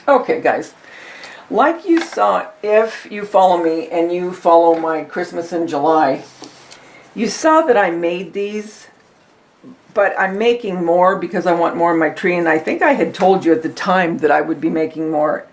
Okay, guys, like you saw, if you follow me and you follow my Christmas in July, you saw that I made these, but I'm making more because I want more in my tree, and I think I had told you at the time that I would be making more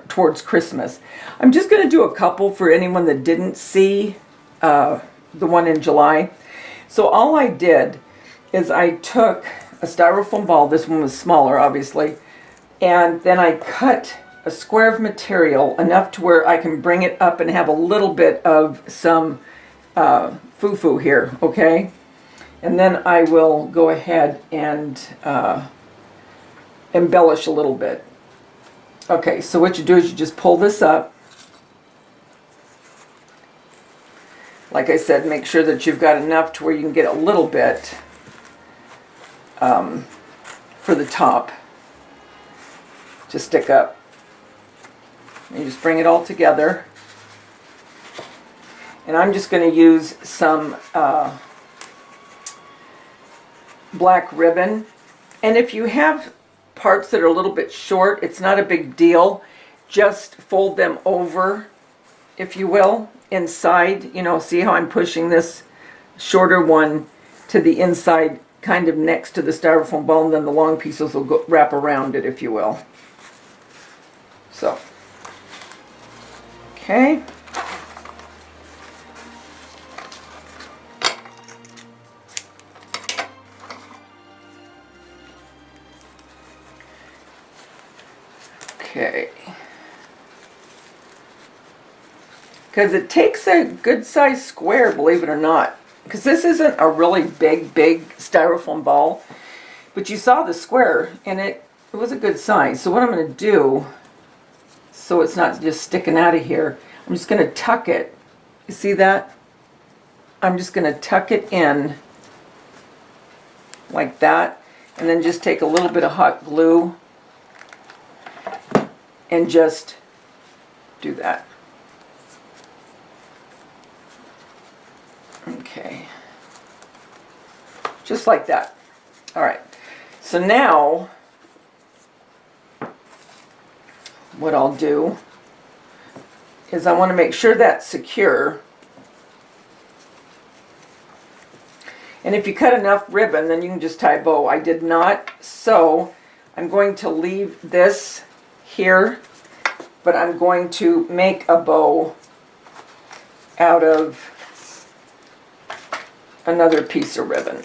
towards Christmas. I'm just going to do a couple for anyone that didn't see the one in July. So all I did is I took a styrofoam ball, this one was smaller obviously, and then I cut a square of material enough to where I can bring it up and have a little bit of some foo-foo here, okay? And then I will go ahead and embellish a little bit. Okay, so what you do is you just pull this up. Like I said, make sure that you've got enough to where you can get a little bit for the top to stick up. You just bring it all together. And I'm just going to use some black ribbon. And if you have parts that are a little bit short, it's not a big deal. Just fold them over, if you will, inside. You know, see how I'm pushing this shorter one to the inside, kind of next to the styrofoam ball, and then the long pieces will go, wrap around it, if you will. So, okay. Okay. Because it takes a good sized square, believe it or not. Because this isn't a really big styrofoam ball. But you saw the square, and it was a good size. So what I'm going to do, so it's not just sticking out of here, I'm just going to tuck it. You see that? I'm just going to tuck it in like that. And then just take a little bit of hot glue and just do that. Okay. Just like that. All right. So now, what I'll do is I want to make sure that's secure. And if you cut enough ribbon, then you can just tie a bow. I did not, so I'm going to leave this here, but I'm going to make a bow out of another piece of ribbon.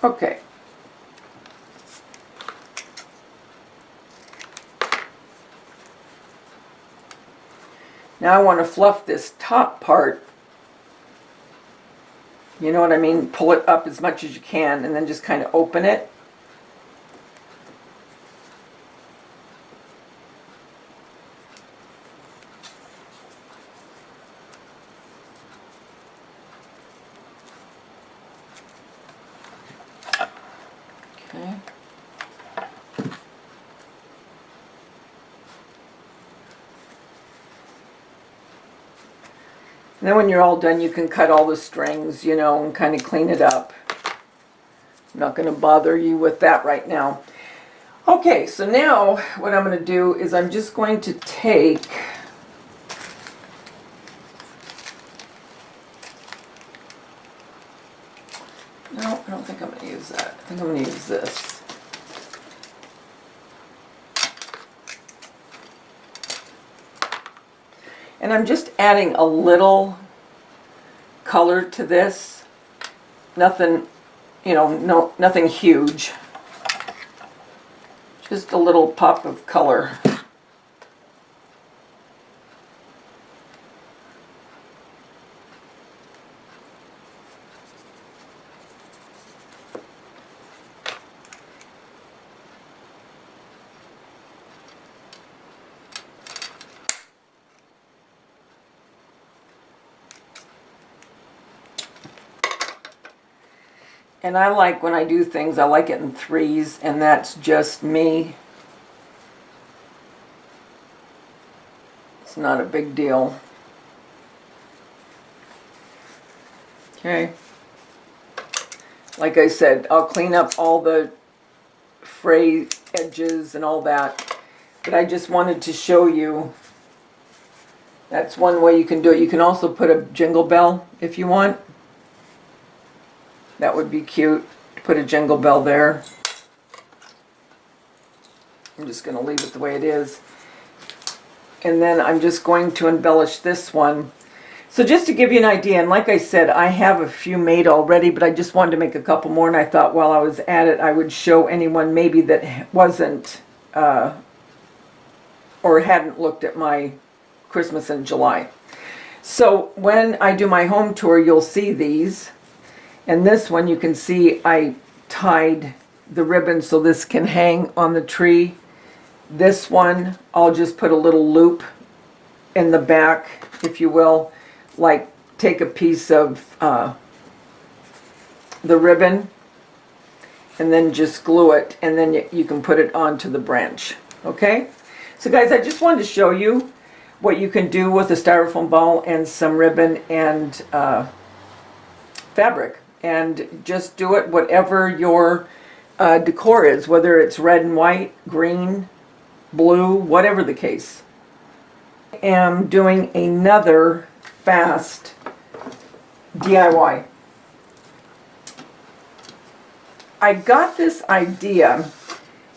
Okay. Now I want to fluff this top part. You know what I mean? Pull it up as much as you can and then just kind of open it. Okay. And then when you're all done, you can cut all the strings, you know, and kind of clean it up. I'm not going to bother you with that right now. Okay, so now what I'm going to do is I'm just going to take no, I don't think I'm going to use that. I think I'm going to use this. And I'm just adding a little color to this. Nothing, you know, nothing huge. Just a little pop of color. And I like, when I do things, I like it in threes, and that's just me. It's not a big deal. Okay. Like I said, I'll clean up all the fray edges and all that. But I just wanted to show you, that's one way you can do it. You can also put a jingle bell if you want. That would be cute to put a jingle bell there. I'm just going to leave it the way it is. And then I'm just going to embellish this one. So just to give you an idea, and like I said, I have a few made already, but I just wanted to make a couple more, and I thought while I was at it, I would show anyone maybe that wasn't or hadn't looked at my Christmas in July. So when I do my home tour, you'll see these. And this one, you can see I tied the ribbon so this can hang on the tree. This one, I'll just put a little loop in the back, if you will, like take a piece of the ribbon and then just glue it, and then you can put it onto the branch. Okay? So guys, I just wanted to show you what you can do with a styrofoam ball and some ribbon and fabric. And just do it whatever your decor is, whether it's red and white, green, blue, whatever the case. I am doing another fast DIY. I got this idea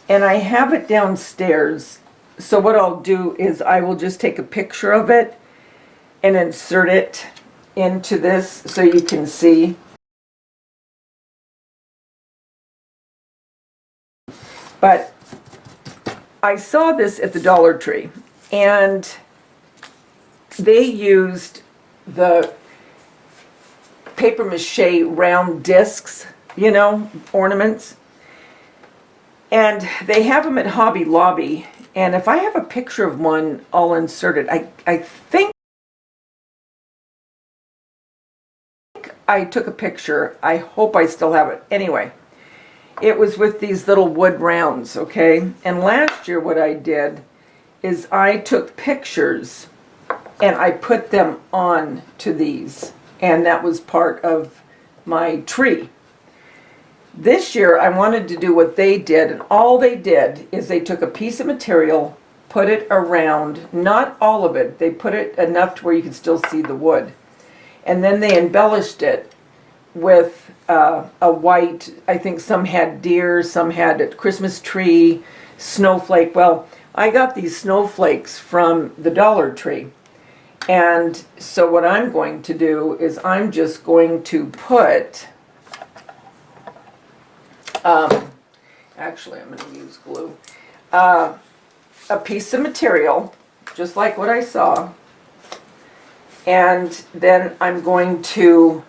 and I have it downstairs. So what I'll do is I will just take a picture of it and insert it into this so you can see. But I saw this at the Dollar Tree, and they used the paper mache round discs, you know, ornaments. And they have them at Hobby Lobby. And if I have a picture of one, I'll insert it. I think I took a picture. I hope I still have it. Anyway, it was with these little wood rounds, okay? And last year what I did is I took pictures and I put them on to these. And that was part of my tree. This year I wanted to do what they did, and all they did is they took a piece of material, put it around, not all of it, they put it enough to where you could still see the wood. And then they embellished it with a white, I think some had deer, some had a Christmas tree, snowflake. Well, I got these snowflakes from the Dollar Tree. And so what I'm going to do is I'm just going to put, actually I'm going to use glue, a piece of material, just like what I saw, and then I'm going to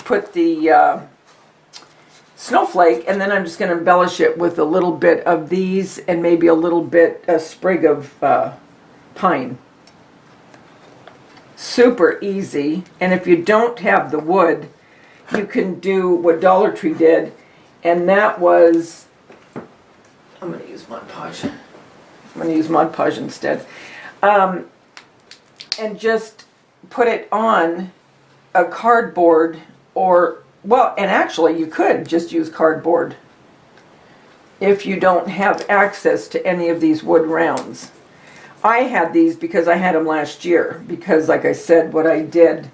put the snowflake, and then I'm just going to embellish it with a little bit of these and maybe a sprig of pine. Super easy. And if you don't have the wood, you can do what Dollar Tree did, and that was, I'm going to use Mod Podge. I'm going to use Mod Podge instead. And just put it on a cardboard, or, well, and actually you could just use cardboard if you don't have access to any of these wood rounds. I had these because I had them last year, because like I said, what I did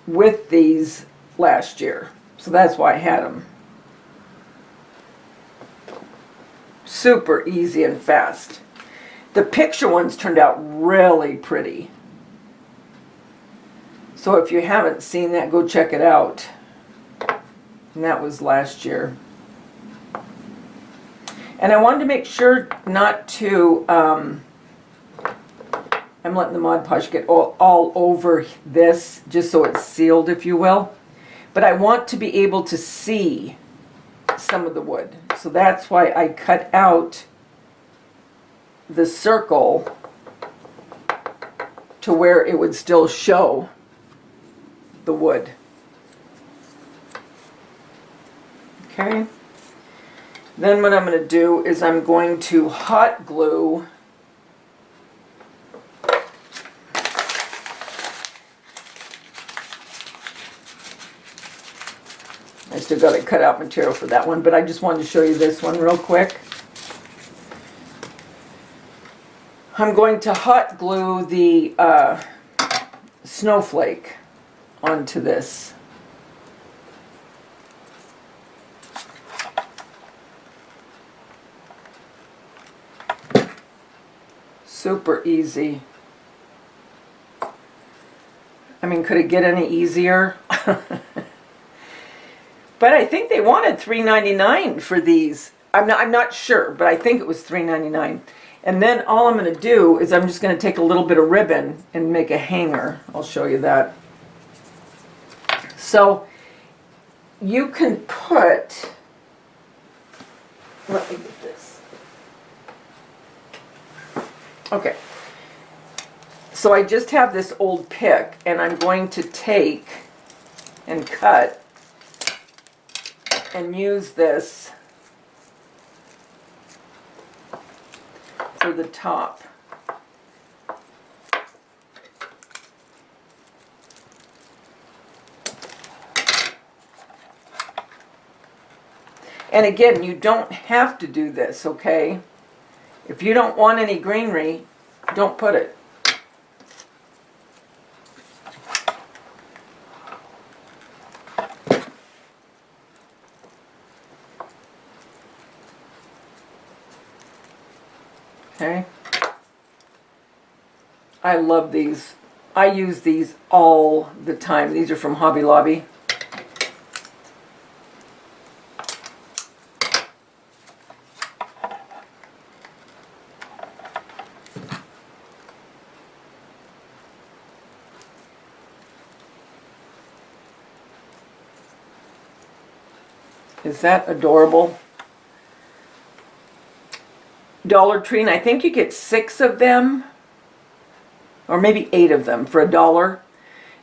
with these last year. So that's why I had them. Super easy and fast. The picture ones turned out really pretty. So if you haven't seen that, go check it out. And that was last year. And I wanted to make sure not to, I'm letting the Mod Podge get all over this, just so it's sealed, if you will. But I want to be able to see some of the wood. So that's why I cut out the circle to where it would still show the wood. Okay. Then what I'm going to do is I'm going to hot glue I still got to cut out material for that one, but I just wanted to show you this one real quick. I'm going to hot glue the snowflake onto this. Super easy. I mean, could it get any easier? But I think they wanted $3.99 for these. I'm not sure, but I think it was $3.99. And then all I'm going to do is I'm just going to take a little bit of ribbon and make a hanger. I'll show you that. So you can put, let me get this. Okay. So I just have this old pick, and I'm going to take and cut and use this for the top. And again, you don't have to do this, okay? If you don't want any greenery, don't put it. Okay. I love these. I use these all the time. These are from Hobby Lobby. Is that adorable? Dollar Tree, and I think you get 6 of them, or maybe 8 of them for $1.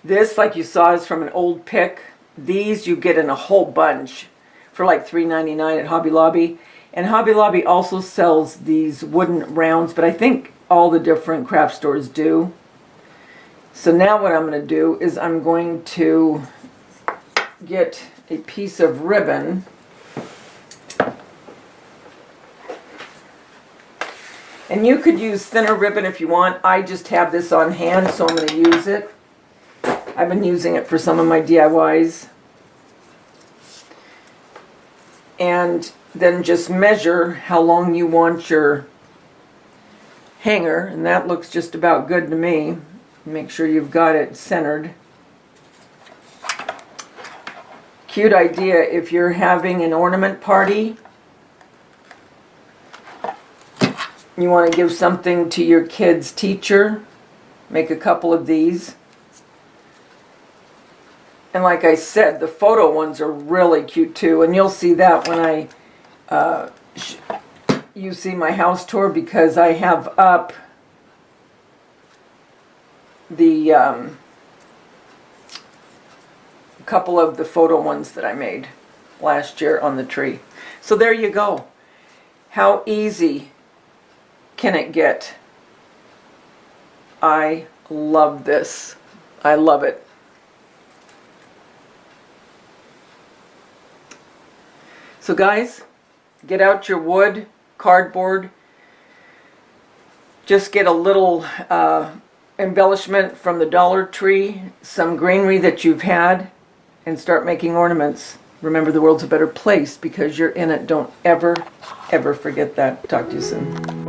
This, like you saw, is from an old pick. These you get in a whole bunch for like $3.99 at Hobby Lobby. And Hobby Lobby also sells these wooden rounds, but I think all the different craft stores do. So now what I'm going to do is I'm going to get a piece of ribbon. And you could use thinner ribbon if you want. I just have this on hand, so I'm going to use it. I've been using it for some of my DIYs. And then just measure how long you want your hanger, and that looks just about good to me. Make sure you've got it centered. Cute idea if you're having an ornament party. You want to give something to your kid's teacher, make a couple of these. And like I said, the photo ones are really cute too, and you'll see that when you see my house tour, because I have up the couple of the photo ones that I made last year on the tree. So there you go. How easy can it get? I love this. I love it. So guys, get out your wood, cardboard. Just get a little embellishment from the Dollar Tree, some greenery that you've had, and start making ornaments. Remember, the world's a better place because you're in it. Don't ever, ever forget that. Talk to you soon.